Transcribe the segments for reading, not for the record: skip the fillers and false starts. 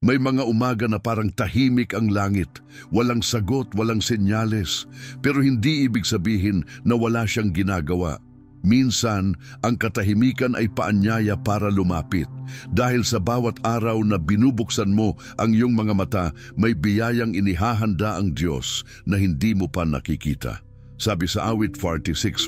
May mga umaga na parang tahimik ang langit, walang sagot, walang senyales, pero hindi ibig sabihin na wala siyang ginagawa. Minsan, ang katahimikan ay paanyaya para lumapit. Dahil sa bawat araw na binubuksan mo ang iyong mga mata, may biyayang inihahanda ang Diyos na hindi mo pa nakikita. Sabi sa awit 46:1,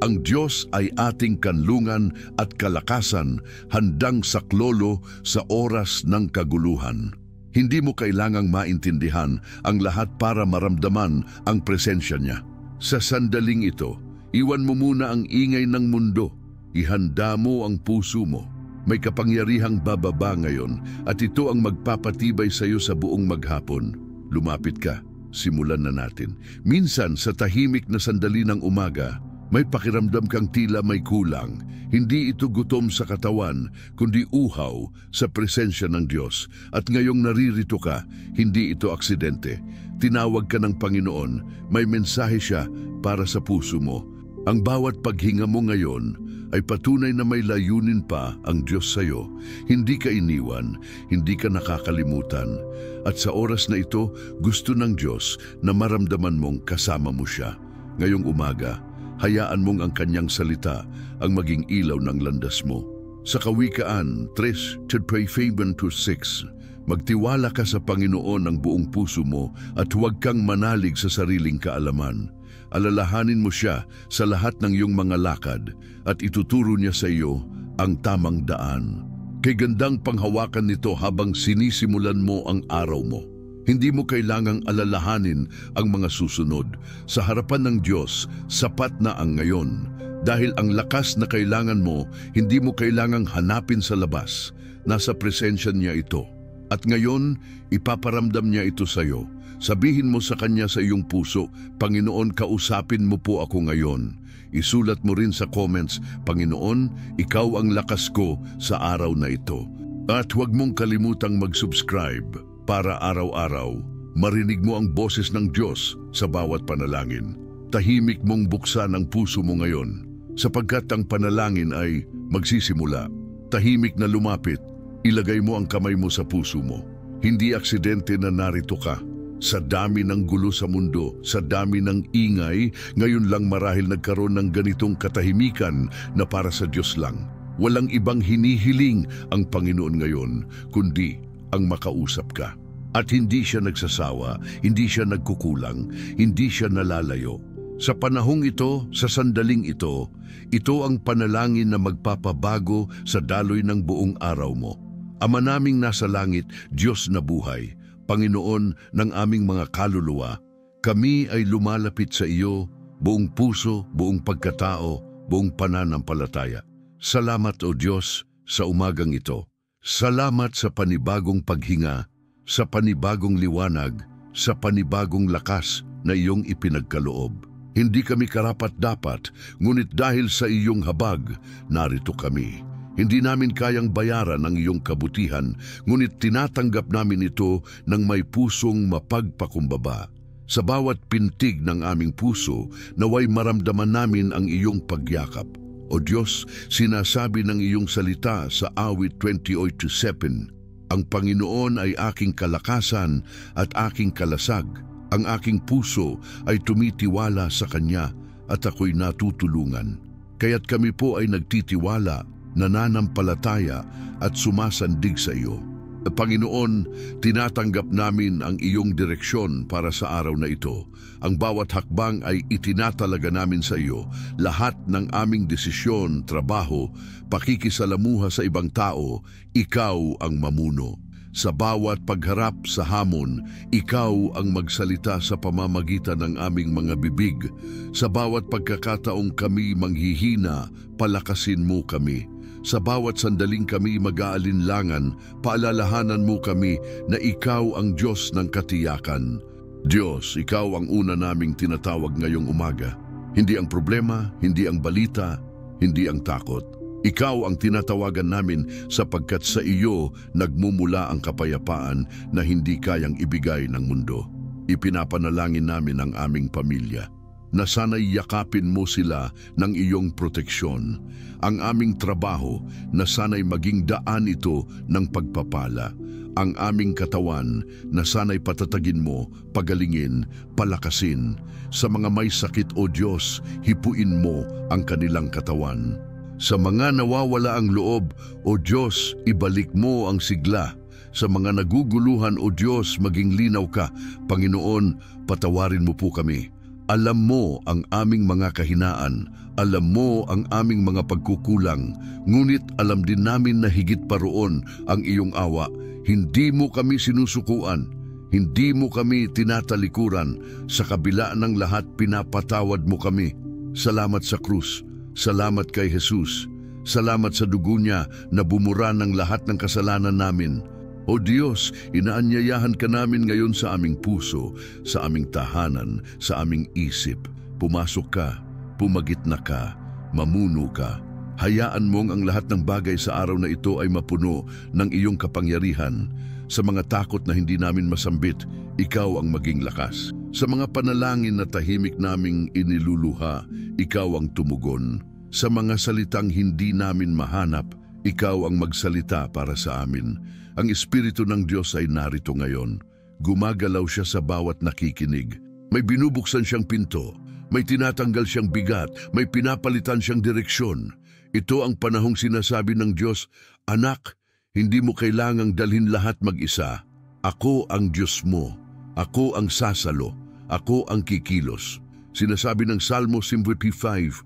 ang Diyos ay ating kanlungan at kalakasan, handang saklolo sa oras ng kaguluhan. Hindi mo kailangang maintindihan ang lahat para maramdaman ang presensya niya. Sa sandaling ito, iwan mo muna ang ingay ng mundo. Ihanda mo ang puso mo. May kapangyarihang bababa ngayon at ito ang magpapatibay sa iyo sa buong maghapon. Lumapit ka. Simulan na natin. Minsan sa tahimik na sandali ng umaga, may pakiramdam kang tila may kulang. Hindi ito gutom sa katawan, kundi uhaw sa presensya ng Diyos. At ngayong naririto ka, hindi ito aksidente. Tinawag ka ng Panginoon, may mensahe siya para sa puso mo. Ang bawat paghinga mo ngayon ay patunay na may layunin pa ang Diyos sa iyo. Hindi ka iniwan, hindi ka nakakalimutan. At sa oras na ito, gusto ng Diyos na maramdaman mong kasama mo siya. Ngayong umaga, hayaan mong ang kanyang salita ang maging ilaw ng landas mo. Sa Kawikaan 3:5-6, magtiwala ka sa Panginoon ng buong puso mo at huwag kang manalig sa sariling kaalaman. Alalahanin mo siya sa lahat ng iyong mga lakad at ituturo niya sa iyo ang tamang daan. Kay gandang panghawakan nito habang sinisimulan mo ang araw mo. Hindi mo kailangang alalahanin ang mga susunod. Sa harapan ng Diyos, sapat na ang ngayon. Dahil ang lakas na kailangan mo, hindi mo kailangang hanapin sa labas. Nasa presensya niya ito. At ngayon, ipaparamdam niya ito sa iyo. Sabihin mo sa Kanya sa iyong puso, Panginoon, kausapin mo po ako ngayon. Isulat mo rin sa comments, Panginoon, ikaw ang lakas ko sa araw na ito. At huwag mong kalimutang mag-subscribe para araw-araw marinig mo ang boses ng Diyos sa bawat panalangin. Tahimik mong buksan ang puso mo ngayon, sapagkat ang panalangin ay magsisimula. Tahimik na lumapit, ilagay mo ang kamay mo sa puso mo. Hindi aksidente na narito ka. Sa dami ng gulo sa mundo, sa dami ng ingay, ngayon lang marahil nagkaroon ng ganitong katahimikan na para sa Diyos lang. Walang ibang hinihiling ang Panginoon ngayon, kundi ang makausap ka. At hindi siya nagsasawa, hindi siya nagkukulang, hindi siya nalalayo. Sa panahong ito, sa sandaling ito, ito ang panalangin na magpapabago sa daloy ng buong araw mo. Ama naming nasa langit, Diyos na buhay, Panginoon ng aming mga kaluluwa, kami ay lumalapit sa iyo, buong puso, buong pagkatao, buong pananampalataya. Salamat o Diyos sa umagang ito. Salamat sa panibagong paghinga, sa panibagong liwanag, sa panibagong lakas na iyong ipinagkaloob. Hindi kami karapat-dapat, ngunit dahil sa iyong habag, narito kami. Hindi namin kayang bayaran ang iyong kabutihan, ngunit tinatanggap namin ito ng may pusong mapagpakumbaba. Sa bawat pintig ng aming puso, naway maramdaman namin ang iyong pagyakap. O Diyos, sinasabi ng iyong salita sa awit 28:7, ang Panginoon ay aking kalakasan at aking kalasag. Ang aking puso ay tumitiwala sa Kanya at ako'y natutulungan. Kaya't kami po ay nagtitiwala, nananampalataya at sumasandig sa iyo. Panginoon, tinatanggap namin ang iyong direksyon para sa araw na ito. Ang bawat hakbang ay itinatalaga namin sa iyo. Lahat ng aming desisyon, trabaho, pakikisalamuha sa ibang tao, ikaw ang mamuno. Sa bawat pagharap sa hamon, ikaw ang magsalita sa pamamagitan ng aming mga bibig. Sa bawat pagkakataong kami manghihina, palakasin mo kami. Sa bawat sandaling kami mag-aalinlangan, paalalahanan mo kami na ikaw ang Diyos ng katiyakan. Diyos, ikaw ang una naming tinatawag ngayong umaga. Hindi ang problema, hindi ang balita, hindi ang takot. Ikaw ang tinatawagan namin sapagkat sa iyo nagmumula ang kapayapaan na hindi kayang ibigay ng mundo. Ipinapanalangin namin ang aming pamilya na sana'y yakapin mo sila ng iyong proteksyon. Ang aming trabaho na sana'y maging daan ito ng pagpapala. ang aming katawan na sana'y patatagin mo, pagalingin, palakasin. Sa mga may sakit, O Diyos, hipuin mo ang kanilang katawan. Sa mga nawawala ang loob, O Diyos, ibalik mo ang sigla. Sa mga naguguluhan, O Diyos, maging linaw ka. Panginoon, patawarin mo po kami. Alam mo ang aming mga kahinaan, alam mo ang aming mga pagkukulang, ngunit alam din namin na higit pa roon ang iyong awa. Hindi mo kami sinusukuan, hindi mo kami tinatalikuran, sa kabila ng lahat pinapatawad mo kami. Salamat sa krus, salamat kay Jesus, salamat sa dugo niya na bumura ng lahat ng kasalanan namin. O Diyos, inaanyayahan ka namin ngayon sa aming puso, sa aming tahanan, sa aming isip. Pumasok ka, pumagitna ka, mamuno ka. Hayaan mong ang lahat ng bagay sa araw na ito ay mapuno ng iyong kapangyarihan. Sa mga takot na hindi namin masambit, ikaw ang maging lakas. Sa mga panalangin na tahimik naming iniluluha, ikaw ang tumugon. Sa mga salitang hindi namin mahanap, ikaw ang magsalita para sa amin. Ang Espiritu ng Diyos ay narito ngayon. Gumagalaw siya sa bawat nakikinig. May binubuksan siyang pinto, may tinatanggal siyang bigat, may pinapalitan siyang direksyon. Ito ang panahong sinasabi ng Diyos, Anak, hindi mo kailangang dalhin lahat mag-isa. Ako ang Diyos mo. Ako ang sasalo. Ako ang kikilos. Sinasabi ng Salmo 55:22,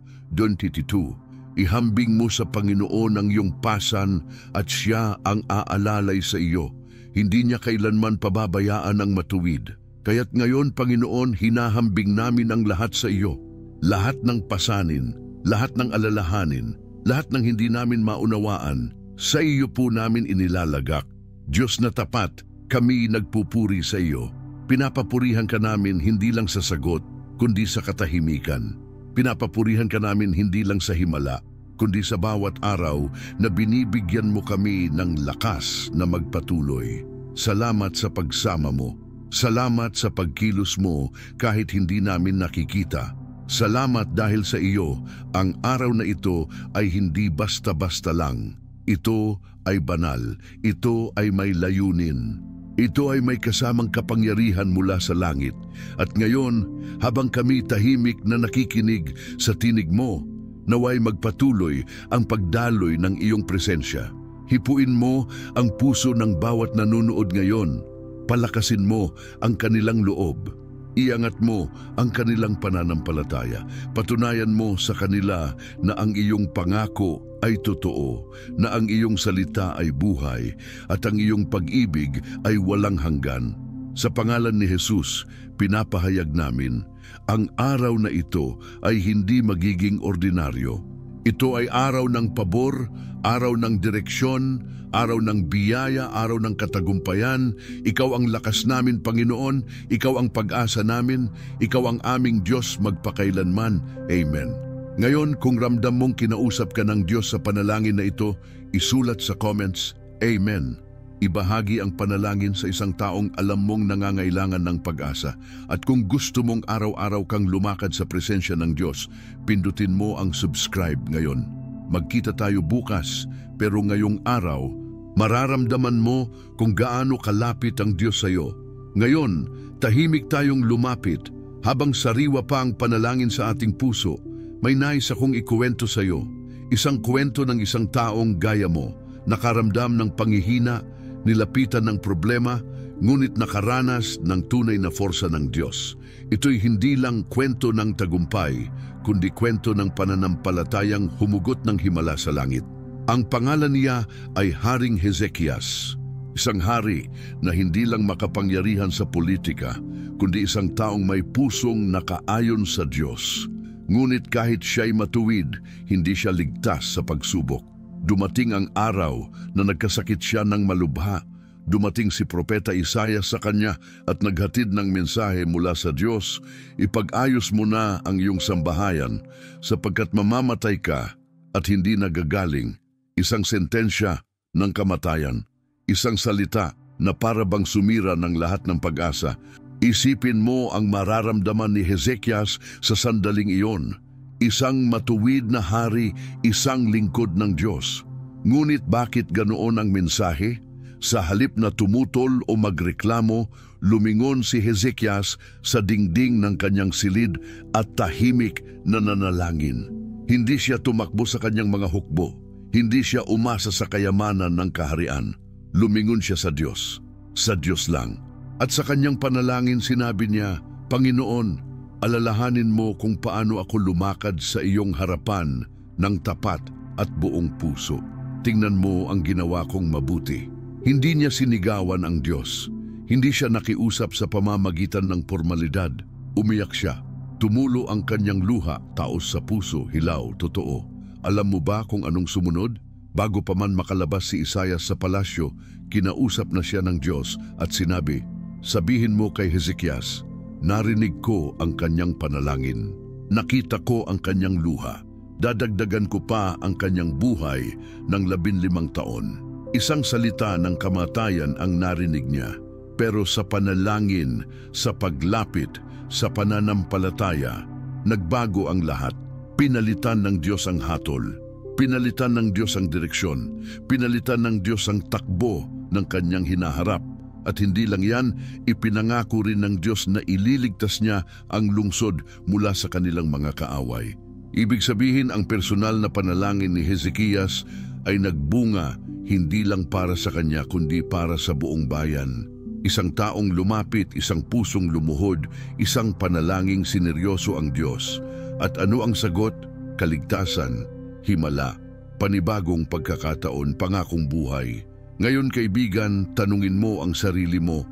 Ihambing mo sa Panginoon ang iyong pasan at siya ang aalalay sa iyo. Hindi niya kailanman pababayaan ang matuwid. Kaya't ngayon, Panginoon, hinahambing namin ang lahat sa iyo. Lahat ng pasanin, lahat ng alalahanin, lahat ng hindi namin maunawaan, sa iyo po namin inilalagak. Diyos na tapat, kami nagpupuri sa iyo. Pinapapurihan ka namin hindi lang sa sagot, kundi sa katahimikan. Pinapapurihan ka namin hindi lang sa himala, kundi sa bawat araw na binibigyan mo kami ng lakas na magpatuloy. Salamat sa pagsama mo. Salamat sa pagkilos mo kahit hindi namin nakikita. Salamat dahil sa iyo, ang araw na ito ay hindi basta-basta lang. Ito ay banal. Ito ay may layunin. Ito ay may kasamang kapangyarihan mula sa langit. At ngayon, habang kami tahimik na nakikinig sa tinig mo, naway magpatuloy ang pagdaloy ng iyong presensya. Hipuin mo ang puso ng bawat nanunood ngayon. Palakasin mo ang kanilang loob. Iangat mo ang kanilang pananampalataya. Patunayan mo sa kanila na ang iyong pangako ay totoo, na ang iyong salita ay buhay, at ang iyong pag-ibig ay walang hanggan. Sa pangalan ni Jesus, pinapahayag namin, ang araw na ito ay hindi magiging ordinaryo. Ito ay araw ng pabor, araw ng direksyon, araw ng biyaya, araw ng katagumpayan. Ikaw ang lakas namin, Panginoon. Ikaw ang pag-asa namin. Ikaw ang aming Diyos magpakailanman. Amen. Ngayon, kung ramdam mong kinausap ka ng Diyos sa panalangin na ito, isulat sa comments, Amen. Ibahagi ang panalangin sa isang taong alam mong nangangailangan ng pag-asa. At kung gusto mong araw-araw kang lumakad sa presensya ng Diyos, pindutin mo ang subscribe ngayon. Magkita tayo bukas, pero ngayong araw, mararamdaman mo kung gaano kalapit ang Diyos sa iyo. Ngayon, tahimik tayong lumapit. Habang sariwa pa ang panalangin sa ating puso, may nais akong ikuwento sa iyo. Isang kwento ng isang taong gaya mo, nakaramdam ng panghihina, nilapitan ng problema, ngunit nakaranas ng tunay na forsa ng Diyos. Ito'y hindi lang kwento ng tagumpay, kundi kwento ng pananampalatayang humugot ng himala sa langit. Ang pangalan niya ay Haring Hezekias, isang hari na hindi lang makapangyarihan sa politika, kundi isang taong may pusong nakaayon sa Diyos. Ngunit kahit siya'y matuwid, hindi siya ligtas sa pagsubok. Dumating ang araw na nagkasakit siya ng malubha. Dumating si Propeta Isaias sa kanya at naghatid ng mensahe mula sa Diyos, ipag-ayos mo na ang iyong sambahayan sapagkat mamamatay ka at hindi nagagaling. Isang sentensya ng kamatayan, isang salita na para bang sumira ng lahat ng pag-asa. Isipin mo ang mararamdaman ni Hezekias sa sandaling iyon. Isang matuwid na hari, isang lingkod ng Diyos. Ngunit bakit ganoon ang mensahe? Sa halip na tumutol o magreklamo, lumingon si Hezekias sa dingding ng kanyang silid at tahimik na nanalangin. Hindi siya tumakbo sa kanyang mga hukbo. Hindi siya umasa sa kayamanan ng kaharian. Lumingon siya sa Diyos lang. At sa kanyang panalangin sinabi niya, Panginoon, alalahanin mo kung paano ako lumakad sa iyong harapan ng tapat at buong puso. Tingnan mo ang ginawa kong mabuti. Hindi niya sinigawan ang Diyos. Hindi siya nakiusap sa pamamagitan ng formalidad. Umiyak siya. Tumulo ang kanyang luha, taos sa puso, hilaw, totoo. Alam mo ba kung anong sumunod? Bago pa man makalabas si Isaias sa palasyo, kinausap na siya ng Diyos at sinabi, Sabihin mo kay Hezekias, narinig ko ang kanyang panalangin. Nakita ko ang kanyang luha. Dadagdagan ko pa ang kanyang buhay ng 15 taon. Isang salita ng kamatayan ang narinig niya. Pero sa panalangin, sa paglapit, sa pananampalataya, nagbago ang lahat. Pinalitan ng Diyos ang hatol. Pinalitan ng Diyos ang direksyon. Pinalitan ng Diyos ang takbo ng kanyang hinaharap. At hindi lang yan, ipinangako rin ng Diyos na ililigtas niya ang lungsod mula sa kanilang mga kaaway. Ibig sabihin, ang personal na panalangin ni Hezekias ay nagbunga hindi lang para sa kanya kundi para sa buong bayan. Isang taong lumapit, isang pusong lumuhod, isang panalangin sineryoso ang Diyos. At ano ang sagot? Kaligtasan, himala, panibagong pagkakataon, pangakong buhay. Ngayon kaibigan, tanungin mo ang sarili mo,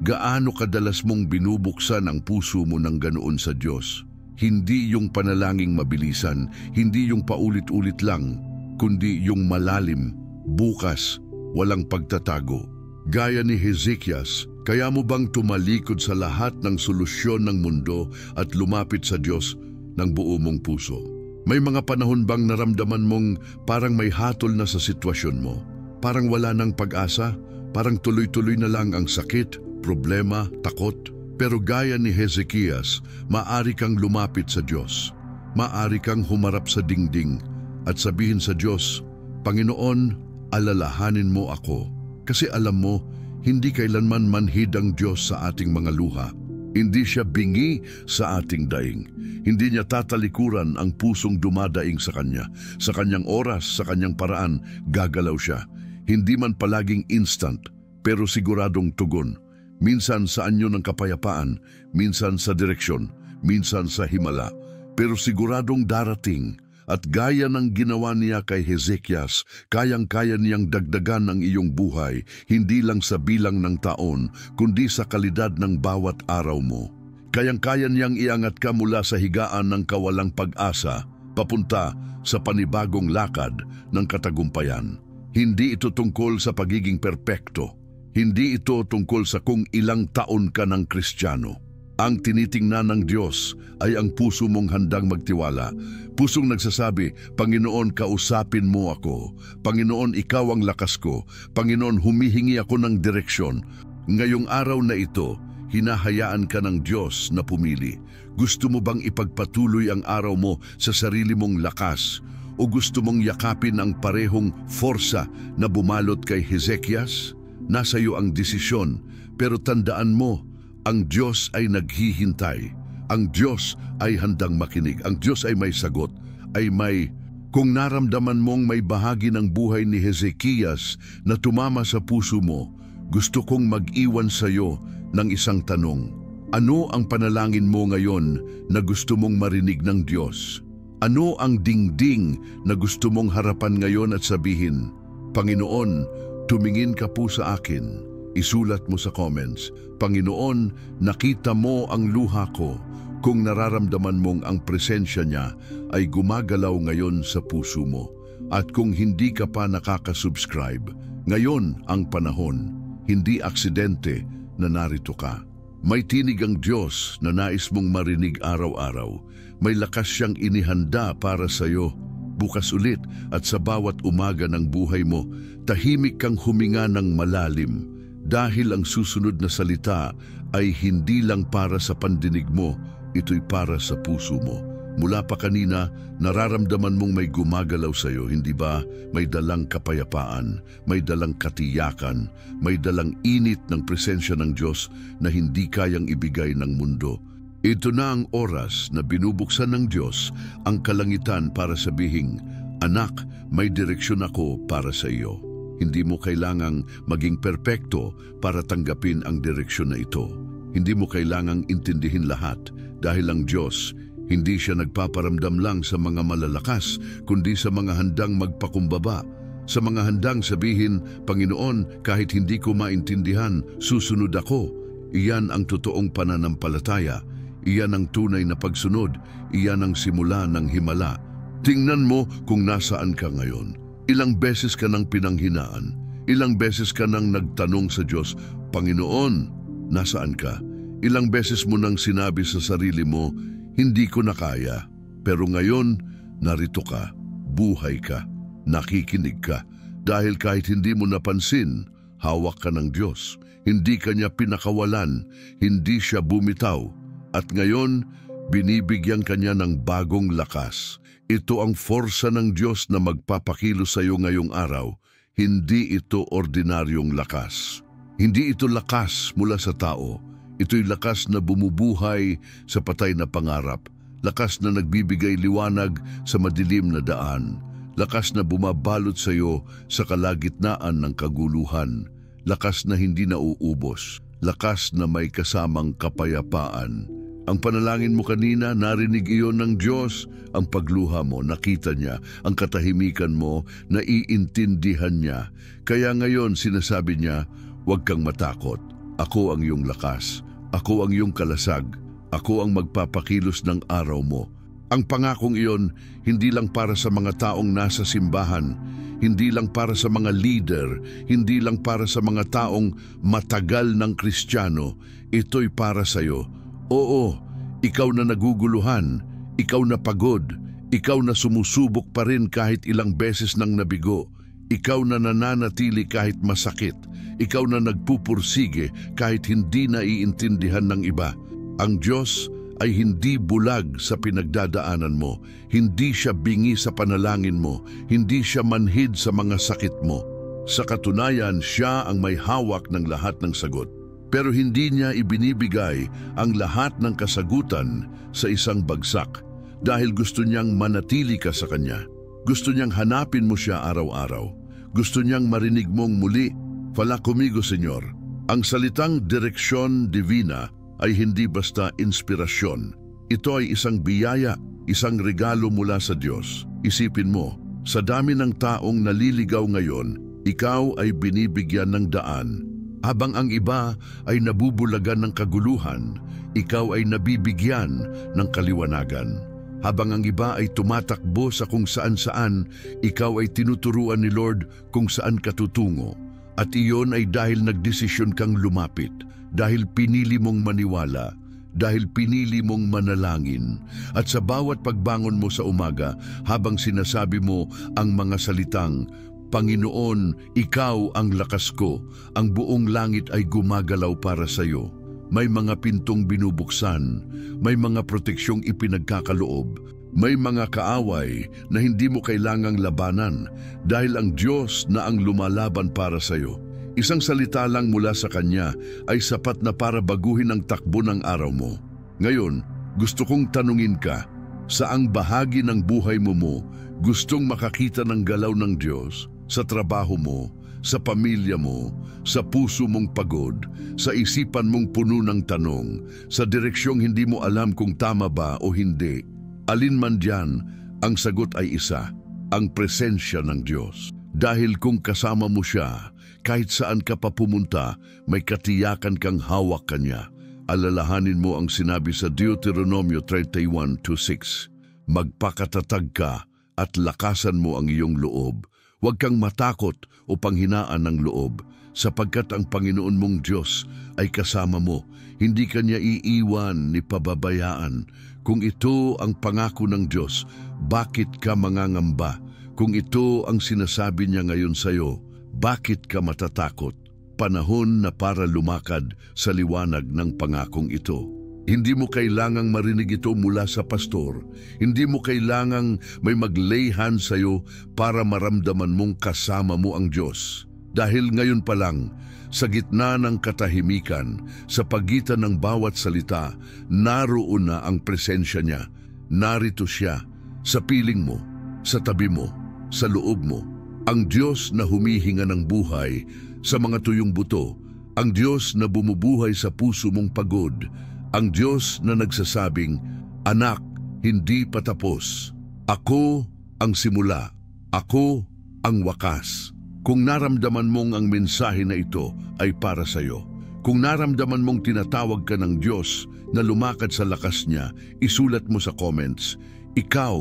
gaano kadalas mong binubuksan ang puso mo ng ganoon sa Diyos? Hindi yung panalangin mabilisan, hindi yung paulit-ulit lang, kundi yung malalim, bukas, walang pagtatago. Gaya ni Hezekias, kaya mo bang tumalikod sa lahat ng solusyon ng mundo at lumapit sa Diyos ng buo mong puso? May mga panahon bang naramdaman mong parang may hatol na sa sitwasyon mo? Parang wala ng pag-asa? Parang tuloy-tuloy na lang ang sakit, problema, takot? Pero gaya ni Hezekias, maaari kang lumapit sa Diyos. Maaari kang humarap sa dingding at sabihin sa Diyos, Panginoon, alalahanin mo ako. Kasi alam mo, hindi kailanman manhid ang Diyos sa ating mga luha. Hindi siya bingi sa ating daing. Hindi niya tatalikuran ang pusong dumadaing sa Kanya. Sa Kanyang oras, sa Kanyang paraan, gagalaw siya. Hindi man palaging instant, pero siguradong tugon. Minsan sa anyo ng kapayapaan, minsan sa direksyon, minsan sa himala. Pero siguradong darating. At gaya ng ginawa niya kay Hezekias, kayang-kaya niyang dagdagan ang iyong buhay, hindi lang sa bilang ng taon, kundi sa kalidad ng bawat araw mo. Kayang-kaya niyang iangat ka mula sa higaan ng kawalang pag-asa, papunta sa panibagong lakad ng katagumpayan. Hindi ito tungkol sa pagiging perpekto. Hindi ito tungkol sa kung ilang taon ka ng Kristiyano. Ang tinitingnan ng Diyos ay ang puso mong handang magtiwala. Pusong nagsasabi, Panginoon, kausapin mo ako. Panginoon, ikaw ang lakas ko. Panginoon, humihingi ako ng direksyon. Ngayong araw na ito, hinahayaan ka ng Diyos na pumili. Gusto mo bang ipagpatuloy ang araw mo sa sarili mong lakas? O gusto mong yakapin ang parehong forsa na bumalot kay Hezekias? Nasa iyo ang desisyon, pero tandaan mo, ang Diyos ay naghihintay. Ang Diyos ay handang makinig. Ang Diyos ay may sagot, ay may... Kung naramdaman mong may bahagi ng buhay ni Hezekias na tumama sa puso mo, gusto kong mag-iwan sa iyo ng isang tanong. Ano ang panalangin mo ngayon na gusto mong marinig ng Diyos? Ano ang dingding na gusto mong harapan ngayon at sabihin, Panginoon, tumingin ka po sa akin. Isulat mo sa comments, Panginoon, nakita mo ang luha ko. Kung nararamdaman mong ang presensya niya ay gumagalaw ngayon sa puso mo. At kung hindi ka pa nakaka-subscribe, ngayon ang panahon, hindi aksidente na narito ka. May tinig ang Diyos na nais mong marinig araw-araw. May lakas siyang inihanda para sa iyo. Bukas ulit at sa bawat umaga ng buhay mo, tahimik kang huminga ng malalim. Dahil ang susunod na salita ay hindi lang para sa pandinig mo, ito'y para sa puso mo. Mula pa kanina, nararamdaman mong may gumagalaw sa'yo, hindi ba? May dalang kapayapaan, may dalang katiyakan, may dalang init ng presensya ng Diyos na hindi kayang ibigay ng mundo. Ito na ang oras na binubuksan ng Diyos ang kalangitan para sabihing, "Anak, may direksyon ako para sa iyo." Hindi mo kailangang maging perpekto para tanggapin ang direksyon na ito. Hindi mo kailangang intindihin lahat dahil ang Diyos, hindi siya nagpaparamdam lang sa mga malalakas, kundi sa mga handang magpakumbaba. Sa mga handang sabihin, "Panginoon, kahit hindi ko maintindihan, susunod ako." Iyan ang totoong pananampalataya. Iyan ang tunay na pagsunod. Iyan ang simula ng himala. Tingnan mo kung nasaan ka ngayon. Ilang beses ka nang pinanghinaan. Ilang beses ka nang nagtanong sa Diyos, "Panginoon, nasaan ka?" Ilang beses mo nang sinabi sa sarili mo, "Hindi ko na kaya." Pero ngayon, narito ka, buhay ka, nakikinig ka. Dahil kahit hindi mo napansin, hawak ka ng Diyos. Hindi ka niya pinakawalan, hindi siya bumitaw. At ngayon, binibigyan ka niya ng bagong lakas. Ito ang forsa ng Diyos na magpapakilo sa iyo ngayong araw. Hindi ito ordinaryong lakas. Hindi ito lakas mula sa tao. Ito'y lakas na bumubuhay sa patay na pangarap. Lakas na nagbibigay liwanag sa madilim na daan. Lakas na bumabalot sa iyo sa kalagitnaan ng kaguluhan. Lakas na hindi nauubos. Lakas na may kasamang kapayapaan. Ang panalangin mo kanina, narinig iyon ng Diyos. Ang pagluha mo, nakita niya. Ang katahimikan mo, naiintindihan niya. Kaya ngayon sinasabi niya, "Huwag kang matakot. Ako ang iyong lakas. Ako ang iyong kalasag. Ako ang magpapakilos ng araw mo." Ang pangakong iyon, hindi lang para sa mga taong nasa simbahan, hindi lang para sa mga leader, hindi lang para sa mga taong matagal ng Kristiyano. Ito'y para sa iyo. Oo, ikaw na naguguluhan, ikaw na pagod, ikaw na sumusubok pa rin kahit ilang beses nang nabigo, ikaw na nananatili kahit masakit, ikaw na nagpupursige kahit hindi naiintindihan ng iba. Ang Diyos ay hindi bulag sa pinagdadaanan mo, hindi siya bingi sa panalangin mo, hindi siya manhid sa mga sakit mo. Sa katunayan, siya ang may hawak ng lahat ng sagot. Pero hindi niya ibinibigay ang lahat ng kasagutan sa isang bagsak dahil gusto niyang manatili ka sa Kanya. Gusto niyang hanapin mo siya araw-araw. Gusto niyang marinig mong muli, "Fala conmigo, Señor." Ang salitang direksyon divina ay hindi basta inspirasyon. Ito ay isang biyaya, isang regalo mula sa Diyos. Isipin mo, sa dami ng taong naliligaw ngayon, ikaw ay binibigyan ng daan. Habang ang iba ay nabubulagan ng kaguluhan, ikaw ay nabibigyan ng kaliwanagan. Habang ang iba ay tumatakbo sa kung saan-saan, ikaw ay tinuturuan ni Lord kung saan ka tutungo. At iyon ay dahil nagdesisyon kang lumapit, dahil pinili mong maniwala, dahil pinili mong manalangin. At sa bawat pagbangon mo sa umaga, habang sinasabi mo ang mga salitang, "Panginoon, Ikaw ang lakas ko, ang buong langit ay gumagalaw para sa iyo." May mga pintong binubuksan, may mga proteksyong ipinagkakaloob, may mga kaaway na hindi mo kailangang labanan dahil ang Diyos na ang lumalaban para sa iyo. Isang salita lang mula sa Kanya ay sapat na para baguhin ang takbo ng araw mo. Ngayon, gusto kong tanungin ka, saang bahagi ng buhay mo gustong makakita ng galaw ng Diyos? Sa trabaho mo, sa pamilya mo, sa puso mong pagod, sa isipan mong puno ng tanong, sa direksyong hindi mo alam kung tama ba o hindi. Alin man diyan, ang sagot ay isa, ang presensya ng Diyos. Dahil kung kasama mo siya, kahit saan ka pa pumunta, may katiyakan kang hawak Kanya. Alalahanin mo ang sinabi sa Deuteronomio 31:6, "Magpakatatag ka at lakasan mo ang iyong loob. Huwag kang matakot o panghinaan ng loob, sapagkat ang Panginoon mong Diyos ay kasama mo. Hindi ka niya iiwan ni pababayaan." Kung ito ang pangako ng Diyos, bakit ka mangangamba? Kung ito ang sinasabi niya ngayon sa iyo, bakit ka matatakot? Panahon na para lumakad sa liwanag ng pangakong ito. Hindi mo kailangang marinig ito mula sa pastor. Hindi mo kailangang may mag-lay hand sa'yo para maramdaman mong kasama mo ang Diyos. Dahil ngayon pa lang, sa gitna ng katahimikan, sa pagitan ng bawat salita, naroon na ang presensya niya. Narito siya, sa piling mo, sa tabi mo, sa loob mo. Ang Diyos na humihinga ng buhay sa mga tuyong buto, ang Diyos na bumubuhay sa puso mong pagod, ang Diyos na nagsasabing, "Anak, hindi pa tapos. Ako ang simula, ako ang wakas." Kung naramdaman mong ang mensahe na ito ay para sa iyo, kung naramdaman mong tinatawag ka ng Diyos na lumakad sa lakas niya, isulat mo sa comments, "Ikaw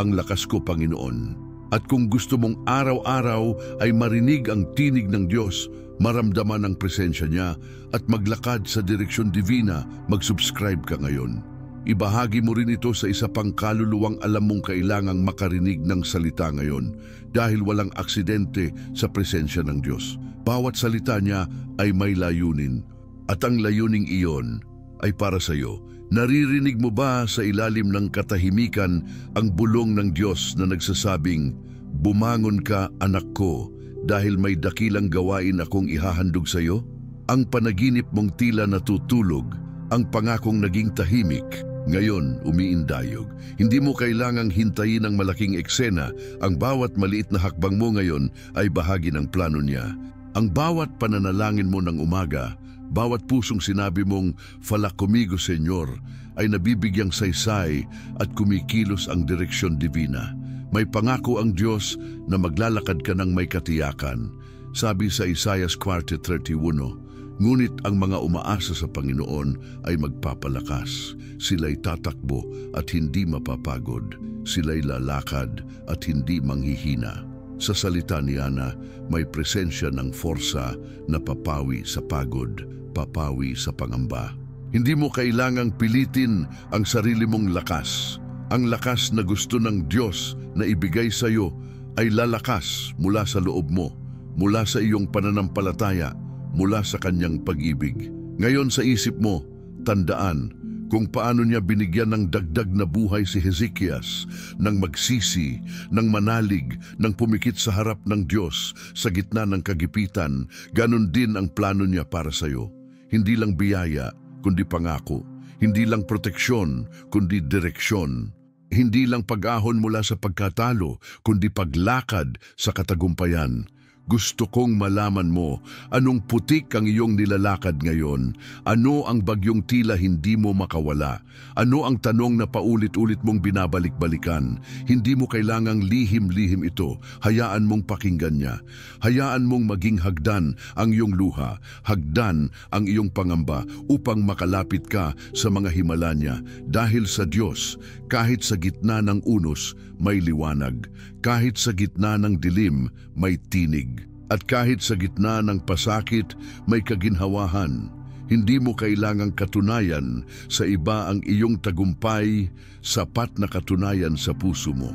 ang lakas ko, Panginoon." At kung gusto mong araw-araw ay marinig ang tinig ng Diyos, maramdaman ang presensya niya at maglakad sa direksyon divina, mag-subscribe ka ngayon. Ibahagi mo rin ito sa isa pang kaluluwang alam mong kailangang makarinig ng salita ngayon dahil walang aksidente sa presensya ng Diyos. Bawat salita niya ay may layunin at ang layuning iyon ay para sa iyo. Naririnig mo ba sa ilalim ng katahimikan ang bulong ng Diyos na nagsasabing, "Bumangon ka, anak ko, dahil may dakilang gawain akong ihahandog sa iyo"? Ang panaginip mong tila natutulog, ang pangakong naging tahimik, ngayon umiindayog. Hindi mo kailangang hintayin ang malaking eksena. Ang bawat maliit na hakbang mo ngayon ay bahagi ng plano niya. Ang bawat pananalangin mo ng umaga, bawat pusong sinabi mong, "Fala conmigo, Señor," ay nabibigyang saysay at kumikilos ang direksyon divina. May pangako ang Diyos na maglalakad ka ng may katiyakan. Sabi sa Isaiah 40:31, "Ngunit ang mga umaasa sa Panginoon ay magpapalakas. Sila'y tatakbo at hindi mapapagod. Sila'y lalakad at hindi manghihina." Sa salita ni Ana, may presensya ng forsa na papawi sa pagod, papawi sa pangamba. Hindi mo kailangang pilitin ang sarili mong lakas. Ang lakas na gusto ng Diyos na ibigay sa iyo ay lalakas mula sa loob mo, mula sa iyong pananampalataya, mula sa kanyang pag-ibig. Ngayon sa isip mo, tandaan kung paano niya binigyan ng dagdag na buhay si Hezekias, ng magsisi, ng manalig, ng pumikit sa harap ng Diyos sa gitna ng kagipitan. Ganon din ang plano niya para sa iyo. Hindi lang biyaya, kundi pangako. Hindi lang proteksyon, kundi direksyon. Hindi lang pag-ahon mula sa pagkatalo, kundi paglakad sa katagumpayan. Gusto kong malaman mo, anong putik ang iyong nilalakad ngayon? Ano ang bagyong tila hindi mo makawala? Ano ang tanong na paulit-ulit mong binabalik-balikan? Hindi mo kailangang lihim-lihim ito. Hayaan mong pakinggan niya. Hayaan mong maging hagdan ang iyong luha, hagdan ang iyong pangamba upang makalapit ka sa mga himala niya. Dahil sa Diyos, kahit sa gitna ng unos, may liwanag. Kahit sa gitna ng dilim, may tinig. At kahit sa gitna ng pasakit, may kaginhawahan. Hindi mo kailangang katunayan sa iba ang iyong tagumpay, sapat na katunayan sa puso mo.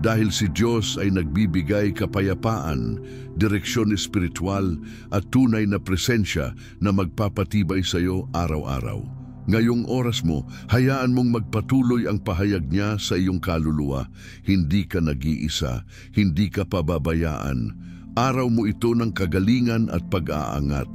Dahil si Diyos ay nagbibigay kapayapaan, direksyon espiritual at tunay na presensya na magpapatibay sa iyo araw-araw. Ngayong oras mo, hayaan mong magpatuloy ang pahayag niya sa iyong kaluluwa. Hindi ka nag-iisa, hindi ka pababayaan. Araw mo ito ng kagalingan at pag-aangat.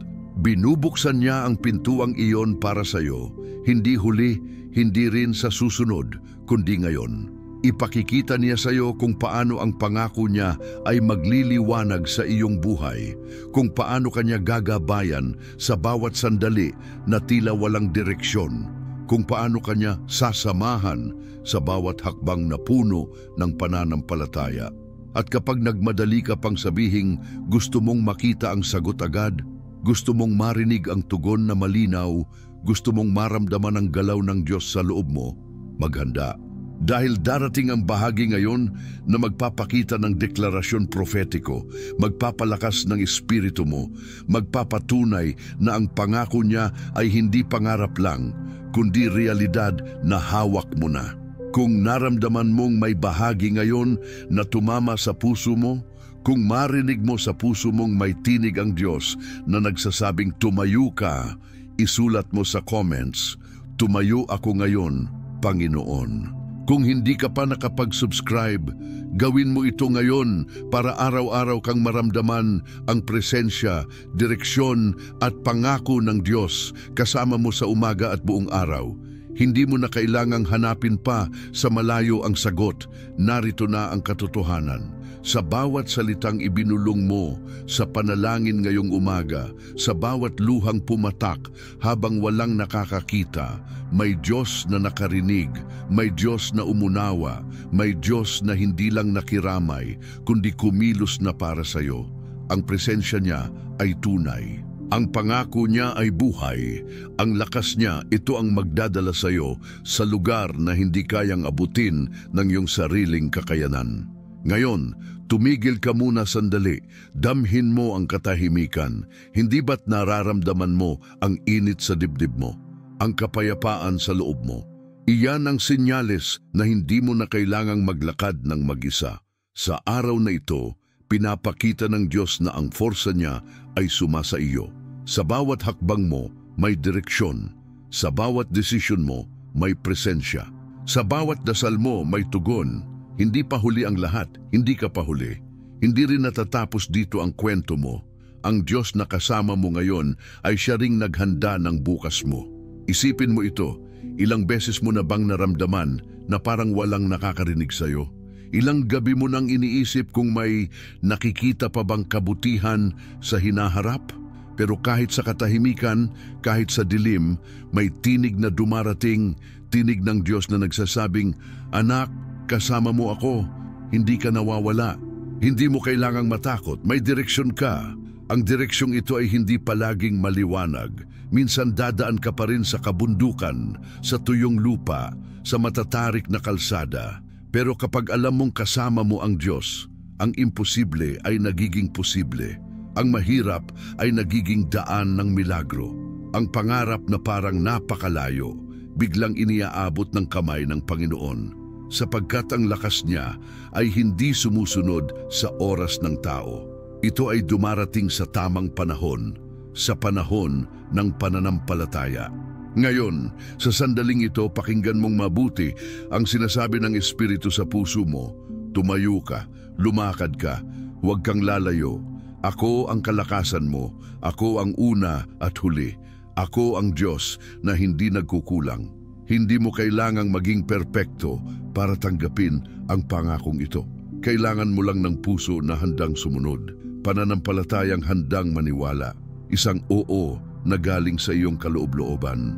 Binubuksan niya ang pintuang iyon para sa iyo. Hindi huli, hindi rin sa susunod, kundi ngayon. Ipakikita niya sa iyo kung paano ang pangako niya ay magliliwanag sa iyong buhay, kung paano kanya gagabayan sa bawat sandali na tila walang direksyon, kung paano kanya sasamahan sa bawat hakbang na puno ng pananampalataya. At kapag nagmadali ka pang sabihing gusto mong makita ang sagot agad, gusto mong marinig ang tugon na malinaw, gusto mong maramdaman ang galaw ng Diyos sa loob mo, maghanda. Dahil darating ang bahagi ngayon na magpapakita ng deklarasyon propetiko, magpapalakas ng espiritu mo, magpapatunay na ang pangako niya ay hindi pangarap lang, kundi realidad na hawak mo na. Kung naramdaman mong may bahagi ngayon na tumama sa puso mo, kung marinig mo sa puso mong may tinig ang Diyos na nagsasabing tumayo ka, isulat mo sa comments, Tumayo ako ngayon, Panginoon. Kung hindi ka pa nakapag-subscribe, gawin mo ito ngayon para araw-araw kang maramdaman ang presensya, direksyon at pangako ng Diyos kasama mo sa umaga at buong araw. Hindi mo na kailangang hanapin pa sa malayo ang sagot. Narito na ang katotohanan. Sa bawat salitang ibinulong mo, sa panalangin ngayong umaga, sa bawat luhang pumatak habang walang nakakakita, may Diyos na nakarinig, may Diyos na umunawa, may Diyos na hindi lang nakiramay, kundi kumilos na para sa iyo. Ang presensya niya ay tunay. Ang pangako niya ay buhay. Ang lakas niya, ito ang magdadala sa iyo sa lugar na hindi kayang abutin ng iyong sariling kakayanan. Ngayon, tumigil ka muna sandali, damhin mo ang katahimikan. Hindi ba't nararamdaman mo ang init sa dibdib mo, ang kapayapaan sa loob mo? Iyan ang senyales na hindi mo na kailangang maglakad ng mag-isa. Sa araw na ito, pinapakita ng Diyos na ang forsa niya ay sumasa iyo. Sa bawat hakbang mo, may direksyon. Sa bawat desisyon mo, may presensya. Sa bawat dasal mo, may tugon. Hindi pa huli ang lahat, hindi ka pa huli. Hindi rin natatapos dito ang kwento mo. Ang Diyos na kasama mo ngayon ay siya ring naghanda ng bukas mo. Isipin mo ito, ilang beses mo na bang naramdaman na parang walang nakakarinig sa'yo? Ilang gabi mo nang iniisip kung may nakikita pa bang kabutihan sa hinaharap? Pero kahit sa katahimikan, kahit sa dilim, may tinig na dumarating, tinig ng Diyos na nagsasabing, "Anak, kasama mo ako, hindi ka nawawala. Hindi mo kailangang matakot, may direksyon ka." Ang direksyong ito ay hindi palaging maliwanag. Minsan dadaan ka pa rin sa kabundukan, sa tuyong lupa, sa matatarik na kalsada. Pero kapag alam mong kasama mo ang Diyos, ang imposible ay nagiging posible. Ang mahirap ay nagiging daan ng milagro. Ang pangarap na parang napakalayo, biglang iniaabot ng kamay ng Panginoon. Sapagkat ang lakas niya ay hindi sumusunod sa oras ng tao. Ito ay dumarating sa tamang panahon, sa panahon ng pananampalataya. Ngayon, sa sandaling ito, pakinggan mong mabuti ang sinasabi ng Espiritu sa puso mo. Tumayo ka, lumakad ka, huwag kang lalayo. Ako ang kalakasan mo, ako ang una at huli. Ako ang Diyos na hindi nagkukulang. Hindi mo kailangang maging perpekto para tanggapin ang pangakong ito. Kailangan mo lang ng puso na handang sumunod, pananampalatayang handang maniwala, isang oo na galing sa iyong kaloob-looban.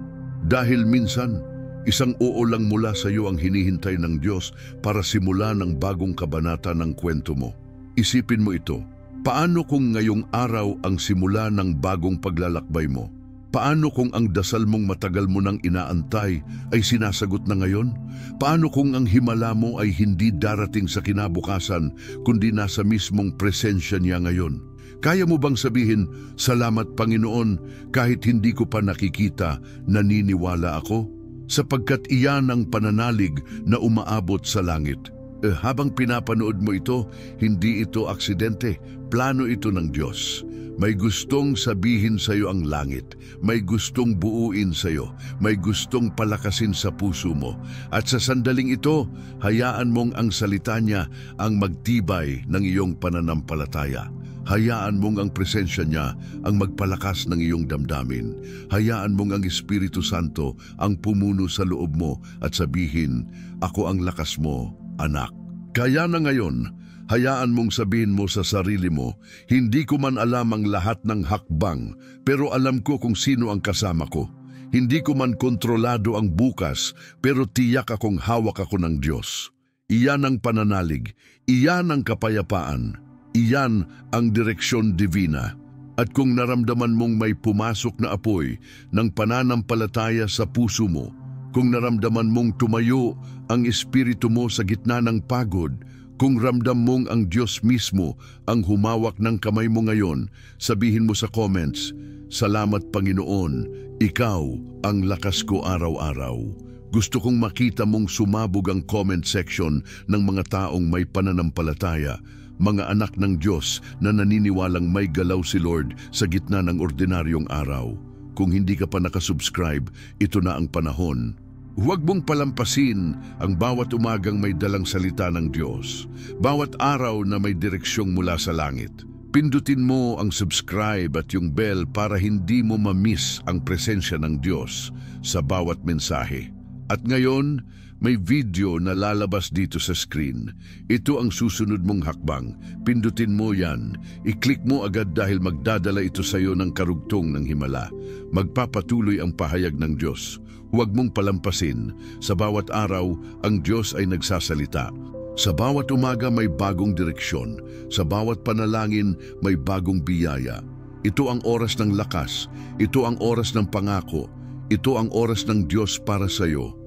Dahil minsan, isang oo lang mula sa iyo ang hinihintay ng Diyos para simulan ang bagong kabanata ng kwento mo. Isipin mo ito, paano kung ngayong araw ang simula ng bagong paglalakbay mo? Paano kung ang dasal mong matagal mo nang inaantay ay sinasagot na ngayon? Paano kung ang himala mo ay hindi darating sa kinabukasan kundi nasa mismong presensya niya ngayon? Kaya mo bang sabihin, "Salamat Panginoon, kahit hindi ko pa nakikita, naniniwala ako"? Sapagkat iyan ang pananalig na umaabot sa langit. Habang pinapanood mo ito, hindi ito aksidente, plano ito ng Diyos. May gustong sabihin sa iyo ang langit, may gustong buuin sa iyo, may gustong palakasin sa puso mo. At sa sandaling ito, hayaan mong ang salita niya ang magtibay ng iyong pananampalataya. Hayaan mong ang presensya niya ang magpalakas ng iyong damdamin. Hayaan mong ang Espiritu Santo ang pumuno sa loob mo at sabihin, "Ako ang lakas mo, anak." Kaya na ngayon, hayaan mong sabihin mo sa sarili mo, "Hindi ko man alam ang lahat ng hakbang, pero alam ko kung sino ang kasama ko. Hindi ko man kontrolado ang bukas, pero tiyak akong hawak ako ng Diyos." Iyan ang pananalig, iyan ang kapayapaan, iyan ang direksyon divina. At kung naramdaman mong may pumasok na apoy ng pananampalataya sa puso mo, kung naramdaman mong tumayo ang espiritu mo sa gitna ng pagod, kung ramdam mong ang Diyos mismo ang humawak ng kamay mo ngayon, sabihin mo sa comments, "Salamat Panginoon, ikaw ang lakas ko araw-araw." Gusto kong makita mong sumabog ang comment section ng mga taong may pananampalataya, mga anak ng Diyos na naniniwalang may galaw si Lord sa gitna ng ordinaryong araw. Kung hindi ka pa nakasubscribe, ito na ang panahon. Huwag mong palampasin ang bawat umagang may dalang salita ng Diyos, bawat araw na may direksyong mula sa langit. Pindutin mo ang subscribe at yung bell para hindi mo ma-miss ang presensya ng Diyos sa bawat mensahe. At ngayon, may video na lalabas dito sa screen. Ito ang susunod mong hakbang. Pindutin mo yan. I-click mo agad dahil magdadala ito sa iyo ng karugtong ng himala. Magpapatuloy ang pahayag ng Diyos. Huwag mong palampasin. Sa bawat araw, ang Diyos ay nagsasalita. Sa bawat umaga may bagong direksyon. Sa bawat panalangin may bagong biyaya. Ito ang oras ng lakas. Ito ang oras ng pangako. Ito ang oras ng Diyos para sa iyo.